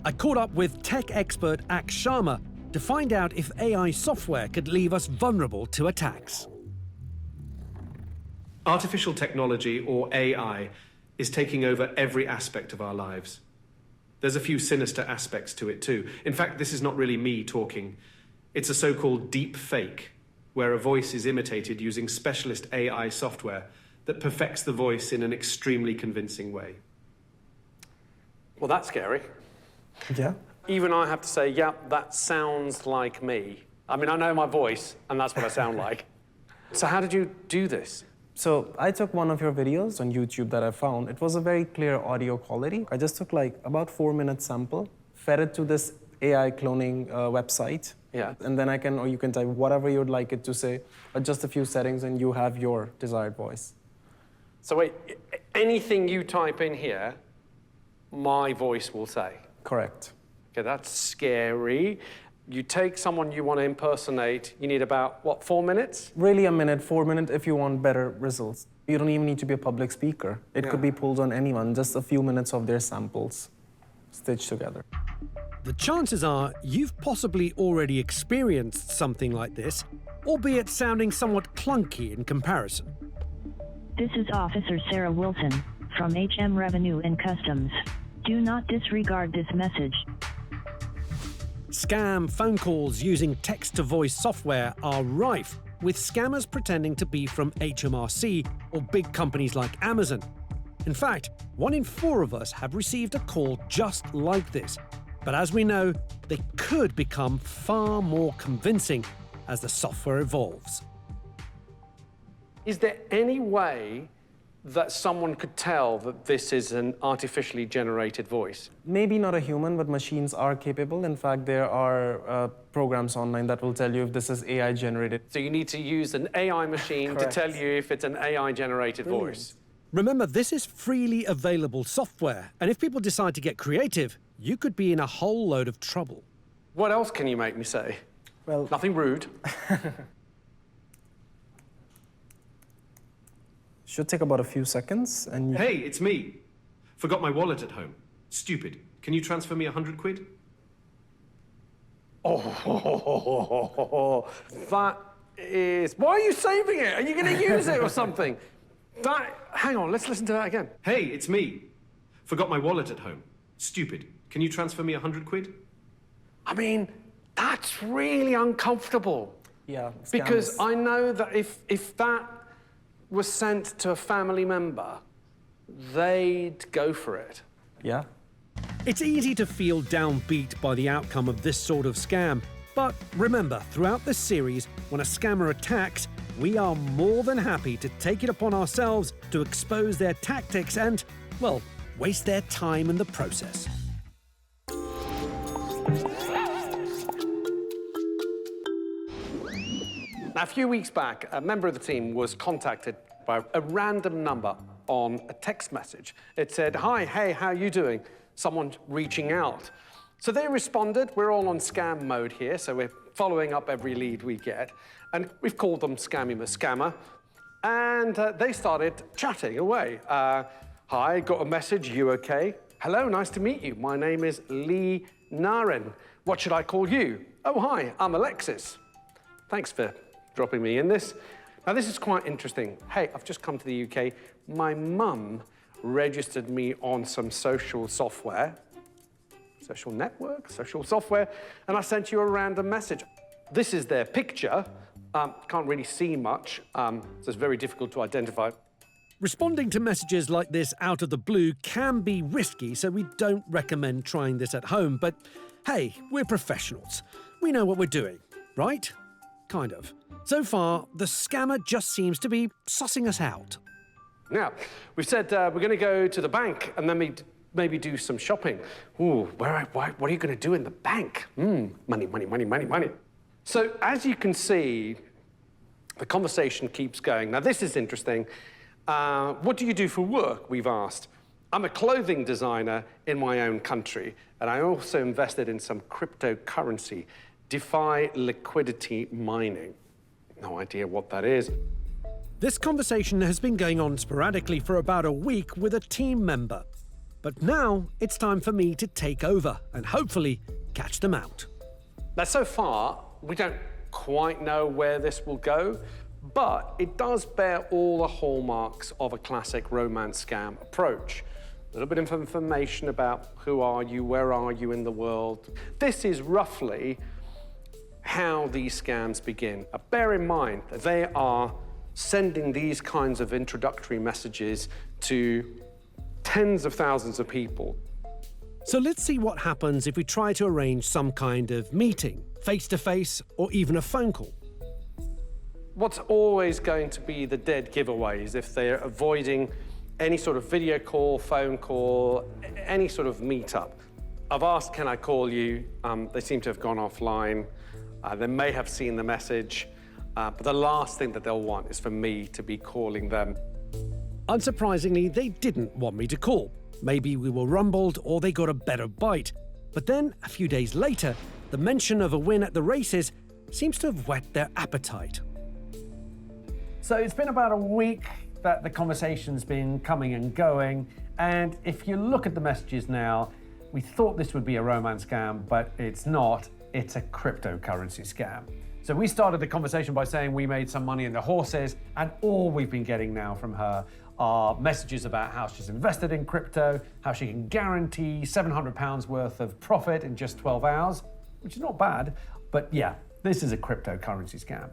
I caught up with tech expert Akshay Sharma to find out if AI software could leave us vulnerable to attacks. Artificial technology, or AI, is taking over every aspect of our lives. There's a few sinister aspects to it too. In fact, this is not really me talking. It's a so-called deep fake, where a voice is imitated using specialist AI software that perfects the voice in an extremely convincing way. Well, that's scary. Yeah. Even I have to say, yeah, that sounds like me. I mean, I know my voice, and that's what I sound like. So how did you do this? So I took one of your videos on YouTube that I found. It was a very clear audio quality. I just took like about 4-minute sample, fed it to this AI cloning website. Yeah. And then you can type whatever you'd like it to say, adjust a few settings, and you have your desired voice. So wait, anything you type in here, my voice will say? Correct. Okay, that's scary. You take someone you want to impersonate, you need about, what, 4 minutes? Really a minute, 4 minutes if you want better results. You don't even need to be a public speaker. It could be pulled on anyone, just a few minutes of their samples stitched together. The chances are you've possibly already experienced something like this, albeit sounding somewhat clunky in comparison. This is Officer Sarah Wilson from HM Revenue and Customs. Do not disregard this message. Scam phone calls using text-to-voice software are rife, with scammers pretending to be from HMRC or big companies like Amazon. In fact, 1 in 4 of us have received a call just like this. But as we know, they could become far more convincing as the software evolves. Is there any way that someone could tell that this is an artificially generated voice? Maybe not a human, but machines are capable. In fact, there are programs online that will tell you if this is AI generated. So you need to use an AI machine to tell you if it's an AI generated voice. Remember, this is freely available software, and if people decide to get creative, you could be in a whole load of trouble. What else can you make me say? Well, Nothing rude. should take about a few seconds, and Hey, it's me. Forgot my wallet at home. Stupid. Can you transfer me 100 quid? Oh, that is... Why are you saving it? Are you going to use it or something? Hang on, let's listen to that again. Hey, it's me. Forgot my wallet at home. Stupid. Can you transfer me 100 quid? I mean, that's really uncomfortable. yeah, Because scams. I know that if that was sent to a family member, they'd go for it. Yeah. It's easy to feel downbeat by the outcome of this sort of scam. But remember, throughout this series, when a scammer attacks, we are more than happy to take it upon ourselves to expose their tactics and, well, waste their time in the process. Now, a few weeks back, a member of the team was contacted by a random number on a text message. It said, "Hi, hey, how you doing?" Someone reaching out. So they responded. We're all on scam mode here, so we're following up every lead we get. And we've called them Scammy Scammer. And they started chatting away. Hi, got a message, you okay? Hello, nice to meet you. My name is Lee Naren. What should I call you? Oh, hi, I'm Alexis. Thanks for dropping me in this. Now, this is quite interesting. Hey, I've just come to the UK. My mum registered me on some social software, social network, social software, and I sent you a random message. This is their picture. Can't really see much, so it's very difficult to identify. Responding to messages like this out of the blue can be risky, so we don't recommend trying this at home. But hey, we're professionals. We know what we're doing, right? Kind of. So far, the scammer just seems to be sussing us out. Now, we've said we're going to go to the bank and then maybe do some shopping. Ooh, what are you going to do in the bank? Money, money, money, money, money. So as you can see, the conversation keeps going. Now, this is interesting. What do you do for work, we've asked. I'm a clothing designer in my own country, and I also invested in some cryptocurrency, DeFi liquidity mining. No idea what that is. This conversation has been going on sporadically for about a week with a team member. But now it's time for me to take over and hopefully catch them out. Now, so far, we don't quite know where this will go, but it does bear all the hallmarks of a classic romance scam approach. A little bit of information about who are you, where are you in the world. This is roughly how these scams begin. Bear in mind that they are sending these kinds of introductory messages to tens of thousands of people. So let's see what happens if we try to arrange some kind of meeting, face-to-face, or even a phone call. What's always going to be the dead giveaway is if they're avoiding any sort of video call, phone call, any sort of meetup. I've asked, can I call you? They seem to have gone offline. They may have seen the message, but the last thing that they'll want is for me to be calling them. Unsurprisingly, they didn't want me to call. Maybe we were rumbled or they got a better bite. But then, a few days later, the mention of a win at the races seems to have whet their appetite. So it's been about a week that the conversation's been coming and going, and if you look at the messages now, we thought this would be a romance scam, but it's not. It's a cryptocurrency scam. So we started the conversation by saying we made some money in the horses, and all we've been getting now from her are messages about how she's invested in crypto, how she can guarantee £700 worth of profit in just 12 hours, which is not bad, but yeah, this is a cryptocurrency scam.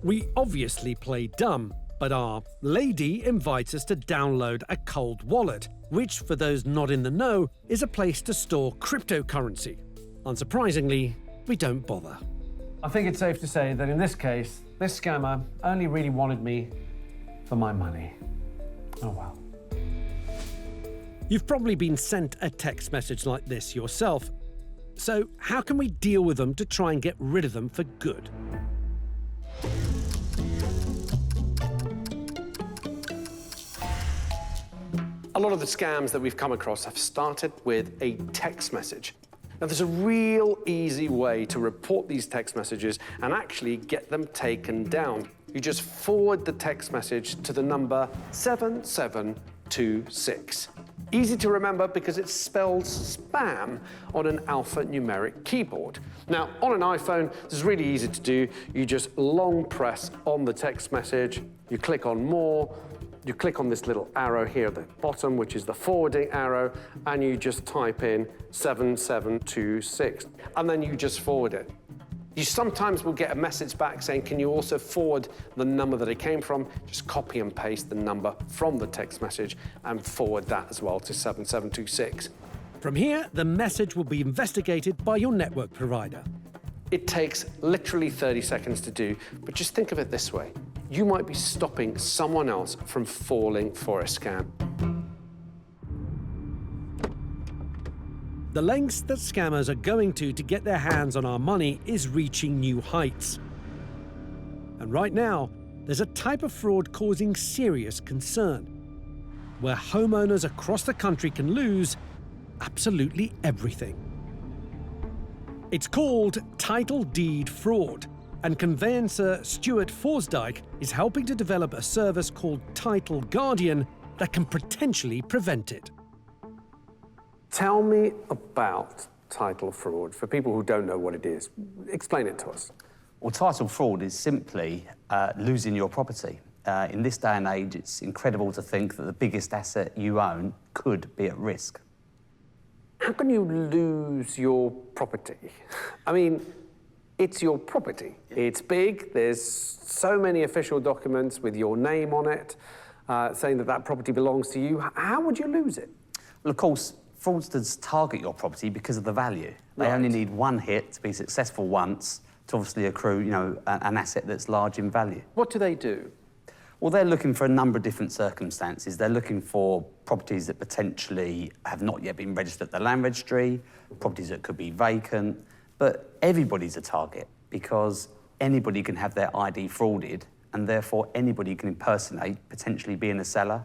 We obviously play dumb, but our lady invites us to download a cold wallet, which, for those not in the know, is a place to store cryptocurrency. Unsurprisingly, we don't bother. I think it's safe to say that in this case, this scammer only really wanted me for my money. Oh well. You've probably been sent a text message like this yourself. So how can we deal with them to try and get rid of them for good? A lot of the scams that we've come across have started with a text message. Now, there's a real easy way to report these text messages and actually get them taken down. You just forward the text message to the number 7726. Easy to remember because it spells spam on an alphanumeric keyboard. Now, on an iPhone, this is really easy to do. You just long press on the text message, you click on more, you click on this little arrow here at the bottom, which is the forwarding arrow, and you just type in 7726, and then you just forward it. You sometimes will get a message back saying, can you also forward the number that it came from? Just copy and paste the number from the text message and forward that as well to 7726. From here, the message will be investigated by your network provider. It takes literally 30 seconds to do, but just think of it this way. You might be stopping someone else from falling for a scam. The lengths that scammers are going to get their hands on our money is reaching new heights. And right now, there's a type of fraud causing serious concern, where homeowners across the country can lose absolutely everything. It's called title deed fraud, and conveyancer Stuart Forsdyke is helping to develop a service called Title Guardian that can potentially prevent it. Tell me about title fraud for people who don't know what it is. Explain it to us. Well, title fraud is simply losing your property. In this day and age, it's incredible to think that the biggest asset you own could be at risk. How can you lose your property? I mean, it's your property. It's big. There's so many official documents with your name on it, saying that that property belongs to you. How would you lose it? Well, of course, fraudsters target your property because of the value. They only need one hit to be successful once to obviously accrue, an asset that's large in value. What do they do? Well, they're looking for a number of different circumstances. They're looking for properties that potentially have not yet been registered at the land registry, properties that could be vacant, but everybody's a target because anybody can have their ID frauded and therefore anybody can impersonate potentially being a seller.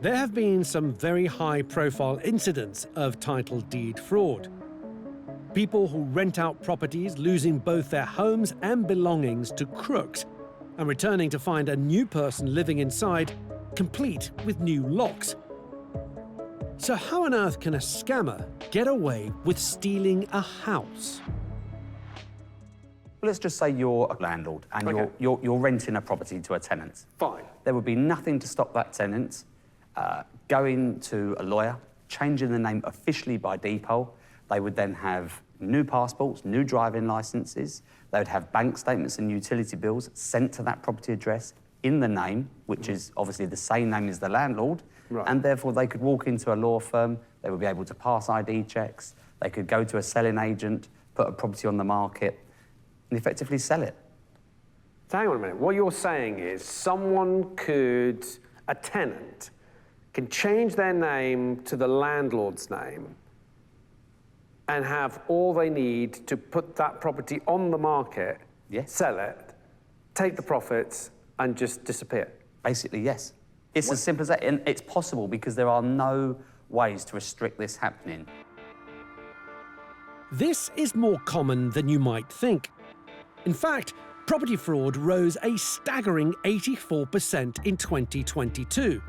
There have been some very high-profile incidents of title deed fraud. People who rent out properties losing both their homes and belongings to crooks and returning to find a new person living inside complete with new locks. So how on earth can a scammer get away with stealing a house? Let's just say you're a landlord and Okay. you're renting a property to a tenant. Fine. There would be nothing to stop that tenant going to a lawyer, changing the name officially by default. They would then have new passports, new driving licenses. They would have bank statements and utility bills sent to that property address in the name, which is obviously the same name as the landlord. Right. And therefore they could walk into a law firm, they would be able to pass ID checks, they could go to a selling agent, put a property on the market, and effectively sell it. So hang on a minute. What you're saying is a tenant can change their name to the landlord's name and have all they need to put that property on the market, Yes. sell it, take the profits, and just disappear. Basically, yes. It's as simple as that, and it's possible because there are no ways to restrict this happening. This is more common than you might think. In fact, property fraud rose a staggering 84% in 2022.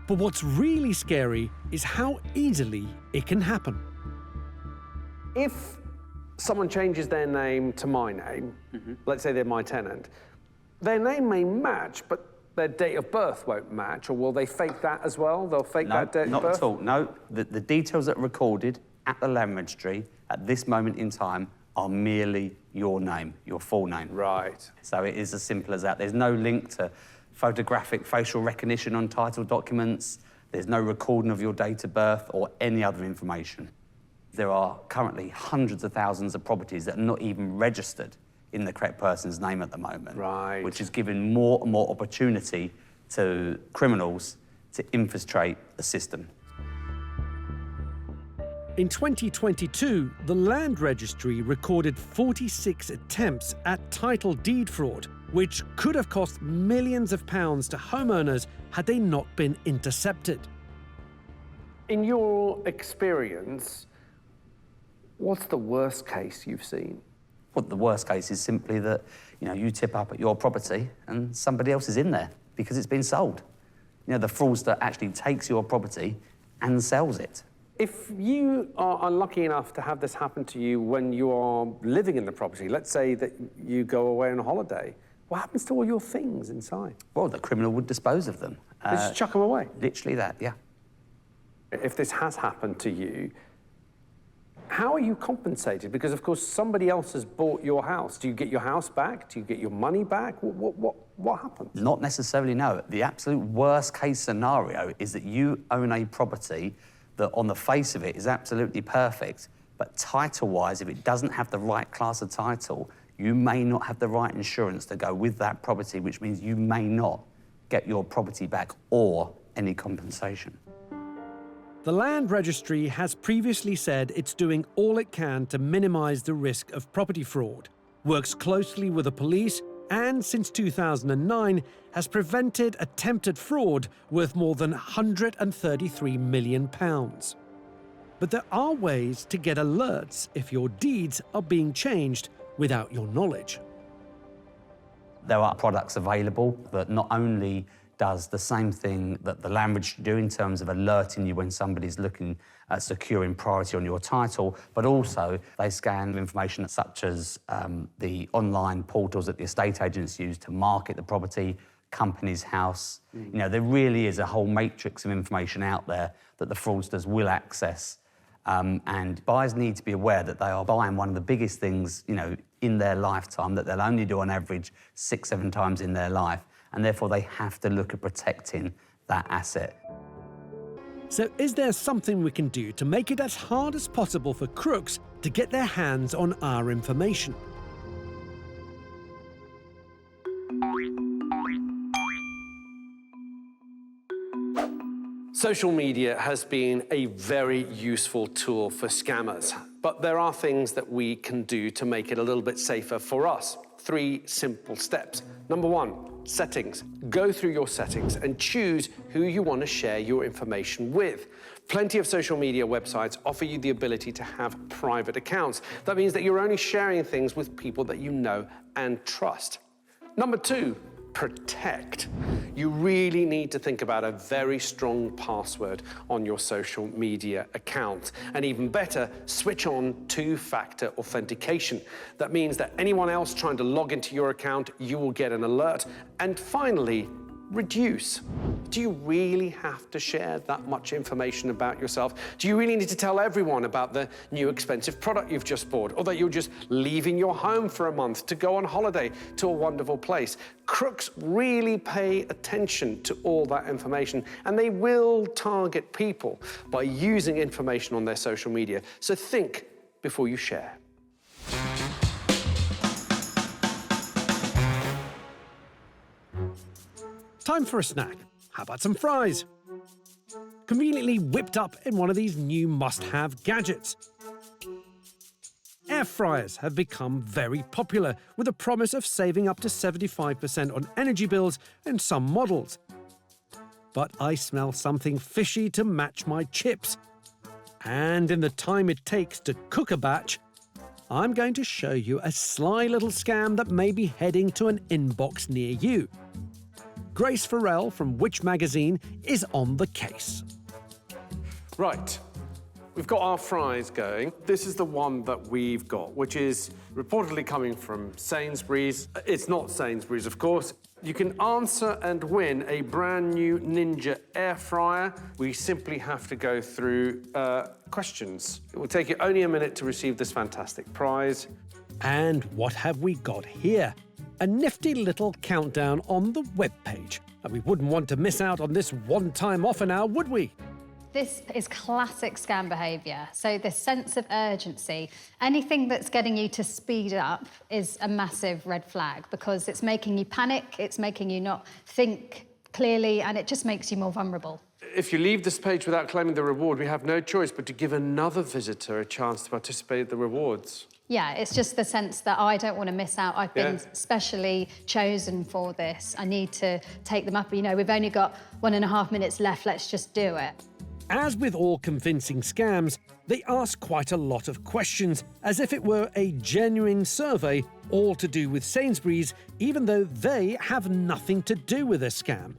But what's really scary is how easily it can happen. If someone changes their name to my name, let's say they're my tenant, their name may match, but their date of birth won't match, or will they fake that as well? They'll fake No, that date not of birth? at all. No, the details that are recorded at the land registry at this moment in time are merely your name, your full name. Right. So it is as simple as that. There's no link to photographic facial recognition on title documents. There's no recording of your date of birth or any other information. There are currently hundreds of thousands of properties that are not even registered in the correct person's name at the moment. Right. Which is giving more and more opportunity to criminals to infiltrate the system. In 2022, the Land Registry recorded 46 attempts at title deed fraud, which could have cost millions of pounds to homeowners had they not been intercepted. In your experience, what's the worst case you've seen? Well, the worst case is simply that, you tip up at your property and somebody else is in there because it's been sold. The fraudster actually takes your property and sells it. If you are unlucky enough to have this happen to you when you are living in the property, let's say that you go away on a holiday, what happens to all your things inside? Well, the criminal would dispose of them. They just chuck them away? Literally that, yeah. If this has happened to you, how are you compensated? Because, of course, somebody else has bought your house. Do you get your house back? Do you get your money back? What happens? Not necessarily, no. The absolute worst case scenario is that you own a property that on the face of it is absolutely perfect, but title-wise, if it doesn't have the right class of title, you may not have the right insurance to go with that property, which means you may not get your property back or any compensation. The Land Registry has previously said it's doing all it can to minimise the risk of property fraud, works closely with the police, and since 2009 has prevented attempted fraud worth more than £133 million. But there are ways to get alerts if your deeds are being changed without your knowledge. There are products available that not only does the same thing that the land registry do in terms of alerting you when somebody's looking at securing priority on your title, but also they scan information such as the online portals that the estate agents use to market the property, company's house. There really is a whole matrix of information out there that the fraudsters will access. And buyers need to be aware that they are buying one of the biggest things, in their lifetime, that they'll only do on average 6-7 times in their life. And therefore they have to look at protecting that asset. So is there something we can do to make it as hard as possible for crooks to get their hands on our information? Social media has been a very useful tool for scammers, but there are things that we can do to make it a little bit safer for us. 3 simple steps. Number 1, settings. Go through your settings and choose who you want to share your information with. Plenty of social media websites offer you the ability to have private accounts. That means that you're only sharing things with people that you know and trust. Number 2, protect, you really need to think about a very strong password on your social media account. And even better, switch on two-factor authentication. That means that anyone else trying to log into your account, you will get an alert. And finally, reduce. Do you really have to share that much information about yourself? Do you really need to tell everyone about the new expensive product you've just bought, or that you're just leaving your home for a month to go on holiday to a wonderful place? Crooks really pay attention to all that information, and they will target people by using information on their social media. So think before you share. Time for a snack. How about some fries? Conveniently whipped up in one of these new must-have gadgets. Air fryers have become very popular, with a promise of saving up to 75% on energy bills in some models. But I smell something fishy to match my chips. And in the time it takes to cook a batch, I'm going to show you a sly little scam that may be heading to an inbox near you. Grace Farrell from Which Magazine is on the case. Right, we've got our fries going. This is the one that we've got, which is reportedly coming from Sainsbury's. It's not Sainsbury's, of course. You can answer and win a brand new Ninja air fryer. We simply have to go through questions. It will take you only a minute to receive this fantastic prize. And what have we got here? A nifty little countdown on the webpage. And we wouldn't want to miss out on this one-time offer now, would we? This is classic scam behaviour. So this sense of urgency, anything that's getting you to speed up is a massive red flag, because it's making you panic, it's making you not think clearly, and it just makes you more vulnerable. If you leave this page without claiming the reward, we have no choice but to give another visitor a chance to participate in the rewards. Yeah, it's just the sense that I don't want to miss out. I've been specially chosen for this. I need to take them up. You know, we've only got 1.5 minutes left. Let's just do it. As with all convincing scams, they ask quite a lot of questions, as if it were a genuine survey, all to do with Sainsbury's, even though they have nothing to do with this scam.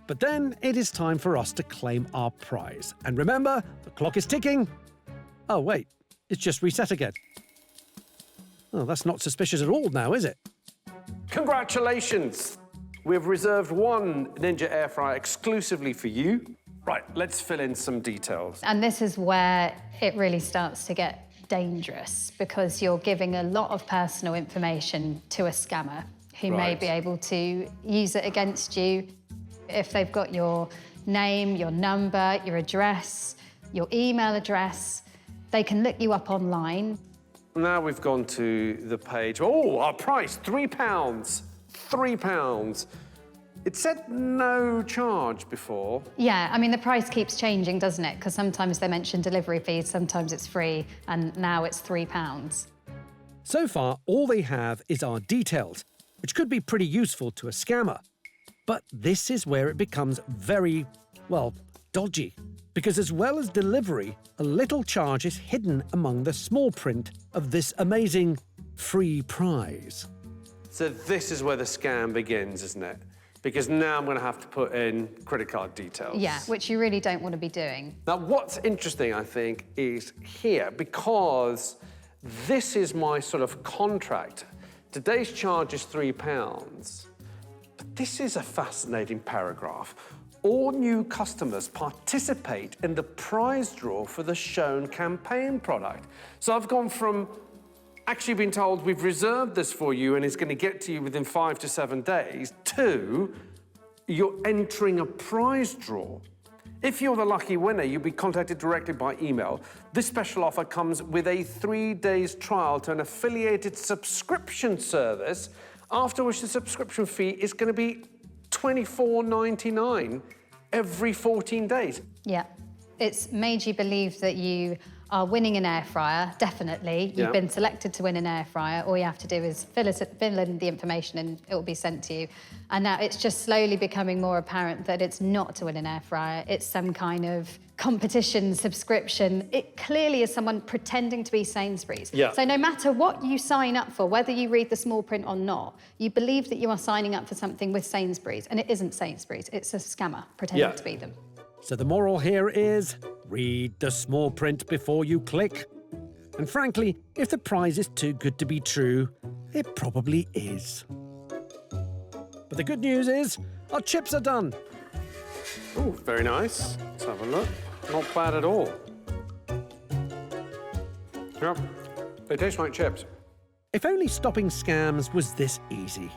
But then it is time for us to claim our prize. And remember, the clock is ticking. Oh, wait, it's just reset again. Oh, that's not suspicious at all now, is it? Congratulations! We've reserved one Ninja air fryer exclusively for you. Right, let's fill in some details. And this is where it really starts to get dangerous, because you're giving a lot of personal information to a scammer who may be able to use it against you. If they've got your name, your number, your address, your email address, they can look you up online. Now we've gone to the page. Oh, our price, £3. £3. It said no charge before. Yeah, I mean, the price keeps changing, doesn't it? Because sometimes they mention delivery fees, sometimes it's free, and now it's £3. So far, all they have is our details, which could be pretty useful to a scammer. But this is where it becomes very, well, dodgy. Because as well as delivery, a little charge is hidden among the small print of this amazing free prize. So this is where the scam begins, isn't it? Because now I'm going to have to put in credit card details. Yeah, which you really don't want to be doing. Now, what's interesting, I think, is here, because this is my sort of contract. Today's charge is £3. But this is a fascinating paragraph. All new customers participate in the prize draw for the shown campaign product. So I've gone from actually being told we've reserved this for you and it's going to get to you within 5 to 7 days, to you're entering a prize draw. If you're the lucky winner, you'll be contacted directly by email. This special offer comes with a 3 days trial to an affiliated subscription service, after which the subscription fee is going to be £24.99 every 14 days. Yeah. It's made you believe that you are winning an air fryer, definitely. You've Yeah. been selected to win an air fryer. All you have to do is fill in the information and it will be sent to you. And now it's just slowly becoming more apparent that it's not to win an air fryer. It's some kind of competition, subscription. It clearly is someone pretending to be Sainsbury's. Yeah. So no matter what you sign up for, whether you read the small print or not, you believe that you are signing up for something with Sainsbury's, and it isn't Sainsbury's. It's a scammer pretending Yeah. to be them. So the moral here is, read the small print before you click. And frankly, if the prize is too good to be true, it probably is. But the good news is, our chips are done. Oh, very nice. Let's have a look. Not bad at all. Yep, they taste like chips. If only stopping scams was this easy.